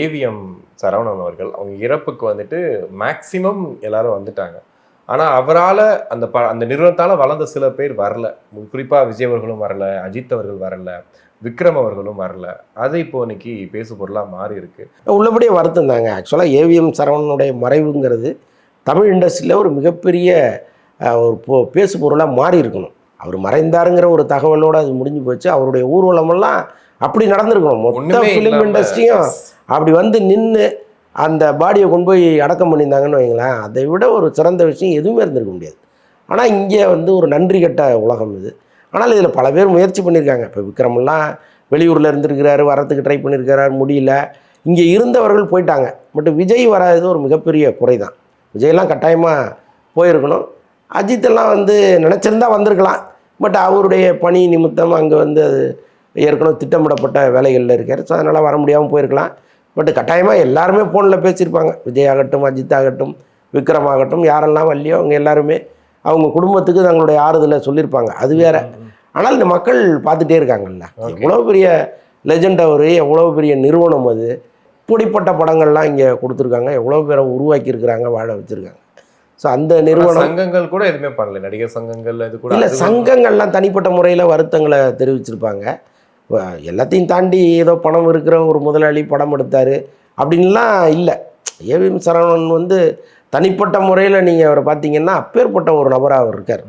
AVM Saravanan அவர்கள். அவங்க இறப்புக்கு வந்துட்டு மேக்சிமம் எல்லாரும் வந்துட்டாங்க. ஆனா அவரால அந்த நிறுவனத்தால வளர்ந்த சில பேர் வரல. குறிப்பா விஜய் அவர்களும் வரல, அஜித் அவர்கள் வரல, விக்ரம் அவர்களும் வரல. அது இப்போ இன்னைக்கு பேசு பொருளா மாறி இருக்கு. உள்ளபடியே வருத்தம் தாங்க. ஆக்சுவலாக ஏவிஎம் சரவணனுடைய மறைவுங்கிறது தமிழ் இண்டஸ்ட்ரியில் ஒரு மிகப்பெரிய ஒரு பேசு பொருளாக மாறி இருக்கணும். அவர் மறைந்தாருங்கிற ஒரு தகவலோடு அது முடிஞ்சு போச்சு. அவருடைய ஊர்வலமெல்லாம் அப்படி நடந்திருக்கணும். மொத்த ஃபிலிம் இண்டஸ்ட்ரியும் அப்படி வந்து நின்று அந்த பாடியை கொண்டு போய் அடக்கம் பண்ணியிருந்தாங்கன்னு வைங்களேன், அதை விட ஒரு சிறந்த விஷயம் எதுவுமே இருந்திருக்க முடியாது. ஆனால் இங்கே வந்து ஒரு நன்றி கெட்ட உலகம் இது. ஆனால் இதில் பல பேர் முயற்சி பண்ணியிருக்காங்க. இப்போ விக்ரமெல்லாம் வெளியூரில் இருந்திருக்கிறாரு, வரத்துக்கு ட்ரை பண்ணியிருக்கிறாரு, முடியல. இங்கே இருந்தவர்கள் போயிட்டாங்க. பட் விஜய் வராது ஒரு மிகப்பெரிய குறை தான். விஜயெல்லாம் கட்டாயமாக போயிருக்கணும். அஜித்தெல்லாம் வந்து நினச்சிருந்தா வந்திருக்கலாம். பட் அவருடைய பணி நிமித்தம் அங்கே வந்து அது ஏற்கனவே திட்டமிடப்பட்ட வேலைகளில் இருக்கார். ஸோ அதனால் வர முடியாமல் போயிருக்கலாம். பட் கட்டாயமாக எல்லாருமே ஃபோனில் பேசியிருப்பாங்க. விஜய் ஆகட்டும், அஜித் ஆகட்டும், விக்ரம் ஆகட்டும், யாரெல்லாம் வரலையோ அவங்க எல்லாருமே அவங்க குடும்பத்துக்கு தங்களுடைய ஆறுதலை சொல்லியிருப்பாங்க. அது வேற. ஆனால் இந்த மக்கள் பார்த்துட்டே இருக்காங்கல்ல, எவ்வளோ பெரிய லெஜெண்ட் அவர், எவ்வளோ பெரிய நிறுவனம் அது, இப்படிப்பட்ட படங்கள்லாம் இங்கே கொடுத்துருக்காங்க, எவ்வளோ பேரை உருவாக்கியிருக்கிறாங்க, வாழ வச்சுருக்காங்க. ஸோ அந்த நிறுவனம் சங்கங்கள் கூட எதுவுமே பண்ணல. நடிகர் சங்கங்கள் இது கூட இல்லை. சங்கங்கள்லாம் தனிப்பட்ட முறையில் வருத்தங்களை தெரிவிச்சிருப்பாங்க. எல்லாத்தையும் தாண்டி ஏதோ பணம் இருக்கிற ஒரு முதலாளி படம் எடுத்தார் அப்படின்லாம் இல்லை. ஏவிஎம் சரவணன் வந்து தனிப்பட்ட முறையில் நீங்கள் அவரை பார்த்தீங்கன்னா அப்பேற்பட்ட ஒரு நபராக அவர் இருக்கார்.